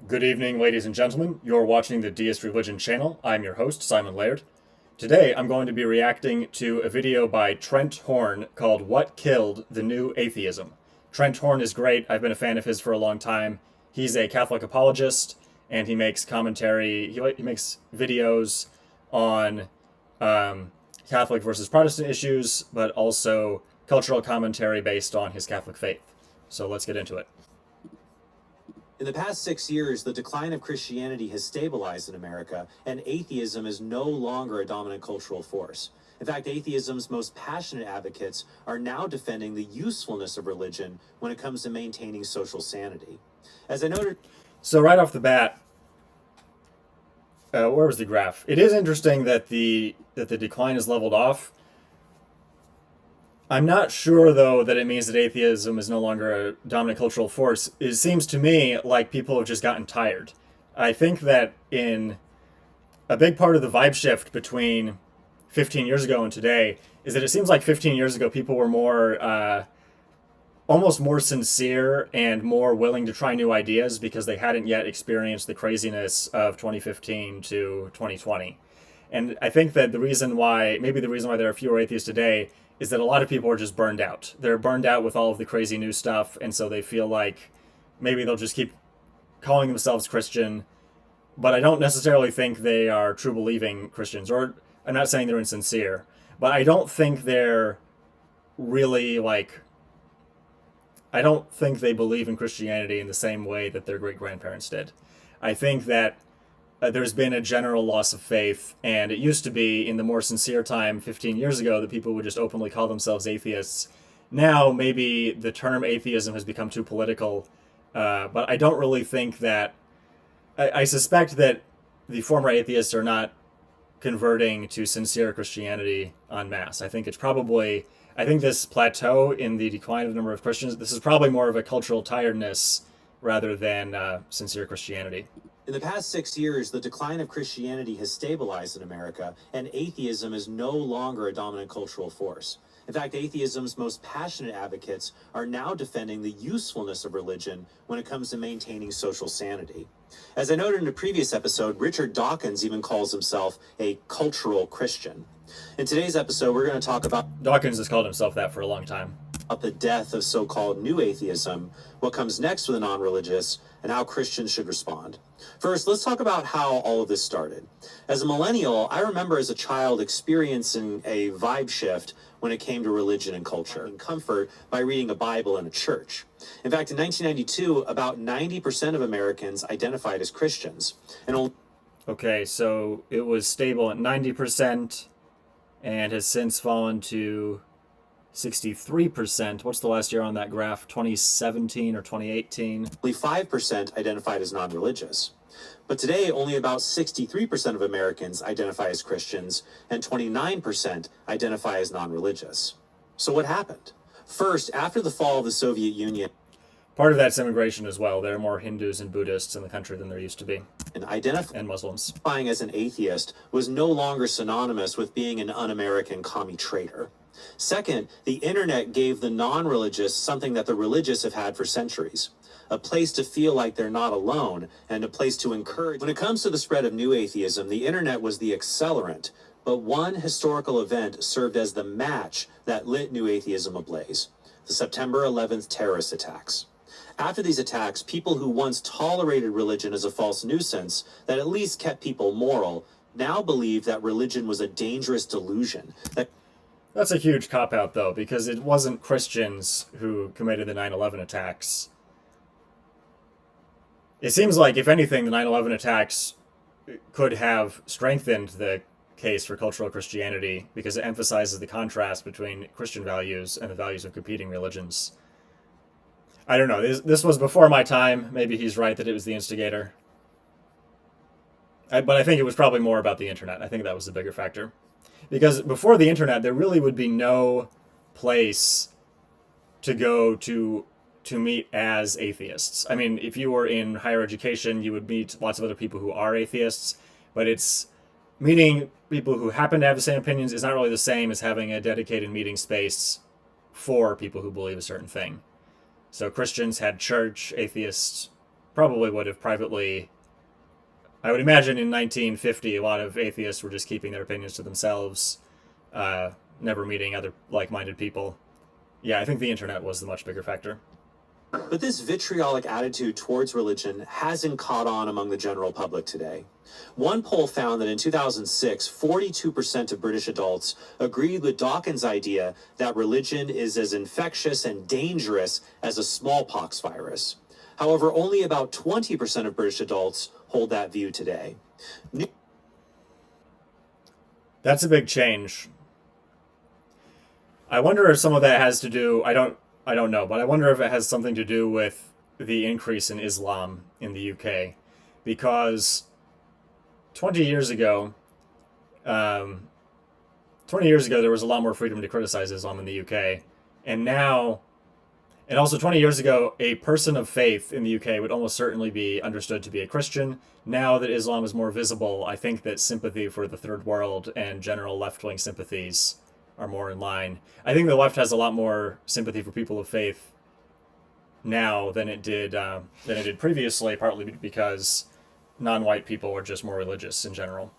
Good evening, ladies and gentlemen. You're watching the Deist Religion channel. I'm your host, Simon Laird. Today, I'm going to be reacting to a video by Trent Horn called What Killed the New Atheism. Trent Horn is great. I've been a fan of his for a long time. He's a Catholic apologist, and he makes commentary. He makes videos on Catholic versus Protestant issues, but also cultural commentary based on his Catholic faith. So let's get into it. In the past 6 years, the decline of Christianity has stabilized in America, and atheism is no longer a dominant cultural force. In fact, atheism's most passionate advocates are now defending the usefulness of religion when it comes to maintaining social sanity. As I noted... So right off the bat, where was the graph? It is interesting that the decline is leveled off. I'm not sure, though, that it means that atheism is no longer a dominant cultural force. It seems to me like people have just gotten tired. I think that in a big part of the vibe shift between 15 years ago and today is that it seems like 15 years ago people were more, almost more sincere and more willing to try new ideas because they hadn't yet experienced the craziness of 2015 to 2020. And I think that maybe the reason why there are fewer atheists today is that a lot of people are just burned out. They're burned out with all of the crazy new stuff, and so they feel like maybe they'll just keep calling themselves Christian, but I don't necessarily think they are true believing Christians, or I'm not saying they're insincere, but I don't think they're really I don't think they believe in Christianity in the same way that their great-grandparents did. I think that there's been a general loss of faith, and it used to be in the more sincere time 15 years ago that people would just openly call themselves atheists. Now, maybe the term atheism has become too political, but I don't really think that... I suspect that the former atheists are not converting to sincere Christianity en masse. I think this plateau in the decline of the number of Christians, this is probably more of a cultural tiredness rather than sincere Christianity. In the past 6 years, the decline of Christianity has stabilized in America, and atheism is no longer a dominant cultural force. In fact, atheism's most passionate advocates are now defending the usefulness of religion when it comes to maintaining social sanity. As I noted in a previous episode, Richard Dawkins even calls himself a cultural Christian. In today's episode, we're going to talk about... Dawkins has called himself that for a long time. The death of so-called new atheism, what comes next for the non-religious, and how Christians should respond. First, let's talk about how all of this started. As a millennial, I remember as a child experiencing a vibe shift when it came to religion and culture, and comfort by reading a Bible in a church. In fact, in 1992, about 90% of Americans identified as Christians. Okay, so it was stable at 90% and has since fallen to 63%. What's the last year on that graph? 2017 or 2018? Only 5% identified as non-religious. But today, only about 63% of Americans identify as Christians, and 29% identify as non-religious. So what happened? First, after the fall of the Soviet Union... Part of that's immigration as well. There are more Hindus and Buddhists in the country than there used to be. And Muslims. Identifying as an atheist was no longer synonymous with being an un-American commie traitor. Second, the internet gave the non-religious something that the religious have had for centuries. A place to feel like they're not alone, and a place to encourage. When it comes to the spread of new atheism, the internet was the accelerant, but one historical event served as the match that lit new atheism ablaze: the September 11th terrorist attacks. After these attacks, people who once tolerated religion as a false nuisance that at least kept people moral now believed that religion was a dangerous delusion. That's a huge cop-out, though, because it wasn't Christians who committed the 9/11 attacks. It seems like, if anything, the 9/11 attacks could have strengthened the case for cultural Christianity because it emphasizes the contrast between Christian values and the values of competing religions. I don't know. This was before my time. Maybe he's right that it was the instigator. But I think it was probably more about the internet. I think that was the bigger factor. Because before the internet, there really would be no place to go to meet as atheists. I mean, if you were in higher education, you would meet lots of other people who are atheists, but meeting people who happen to have the same opinions is not really the same as having a dedicated meeting space for people who believe a certain thing. So Christians had church, atheists probably would have privately. I would imagine in 1950, a lot of atheists were just keeping their opinions to themselves, never meeting other like-minded people. Yeah, I think the internet was the much bigger factor. But this vitriolic attitude towards religion hasn't caught on among the general public today. One poll found that in 2006, 42% of British adults agreed with Dawkins' idea that religion is as infectious and dangerous as a smallpox virus. However, only about 20% of British adults hold that view today. That's a big change. I wonder if some of that has to do, I don't know, but I wonder if it has something to do with the increase in Islam in the UK, because 20 years ago, 20 years ago there was a lot more freedom to criticize Islam in the UK, and now, and also 20 years ago, a person of faith in the UK would almost certainly be understood to be a Christian. Now that Islam is more visible, I think that sympathy for the third world and general left-wing sympathies are more in line. I think the left has a lot more sympathy for people of faith now than it did previously, partly because non-white people are just more religious in general.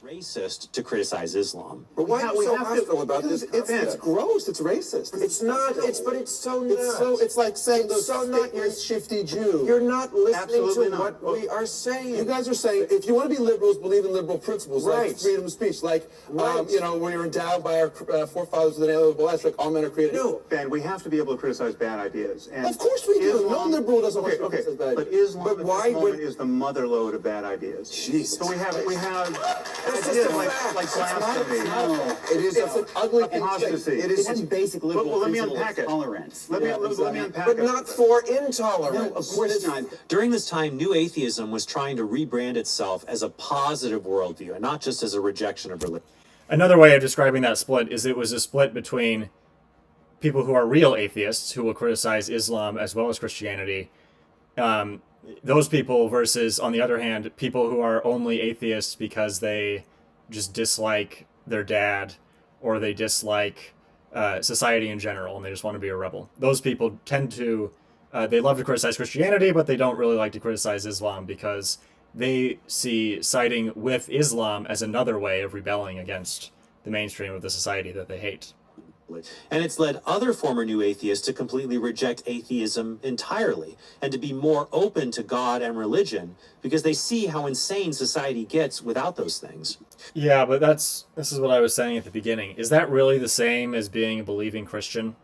Racist to criticize Islam. But why are you so hostile about Because this? it's gross. It's racist. It's not. But it's so not. It's like saying those so not. you're a shifty Jew. You're not listening Absolutely to not. what we are saying. You guys are saying if you want to be liberals, believe in liberal principles, Right. like freedom of speech, like Right. we are endowed by our forefathers with an inalienable rights, like all men are created equal. No. Ben, we have to be able to criticize bad ideas. And Of course we do. No liberal doesn't want to okay, criticize bad but ideas. Islam But at why this moment would- is the mother lode of bad ideas. Jesus So we have That's ideas just a like fact. blasphemy. It is It's an ugly Apostasy. It is It's basic Well, liberal let me principle unpack it. of tolerance. Let me unpack but it. not for intolerance. No, of course not. During this time, New Atheism was trying to rebrand itself as a positive worldview and not just as a rejection of religion. Another way of describing that split is it was a split between people who are real atheists, who will criticize Islam as well as Christianity, those people versus, on the other hand, people who are only atheists because they just dislike their dad or they dislike society in general and they just want to be a rebel. Those people tend to, they love to criticize Christianity, but they don't really like to criticize Islam because they see siding with Islam as another way of rebelling against the mainstream of the society that they hate. And it's led other former New Atheists to completely reject atheism entirely and to be more open to God and religion because they see how insane society gets without those things. Yeah, but this is what I was saying at the beginning. Is that really the same as being a believing Christian?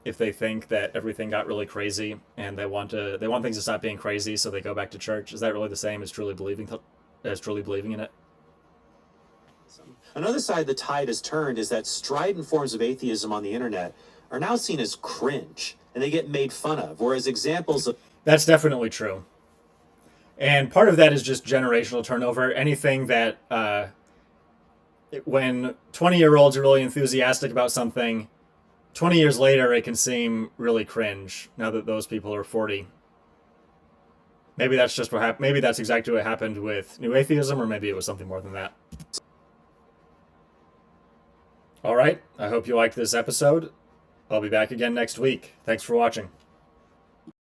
If they think that everything got really crazy and they want things to stop being crazy, so they go back to church, is that really the same as truly believing in it? Another side the tide has turned is that strident forms of atheism on the internet are now seen as cringe and they get made fun of, whereas examples of That's definitely true. And part of that is just generational turnover. Anything that, when 20-year-olds are really enthusiastic about something, 20 years later it can seem really cringe now that those people are 40. Maybe that's just what happened. Maybe that's exactly what happened with New Atheism, or maybe it was something more than that. All right, I hope you liked this episode. I'll be back again next week. Thanks for watching.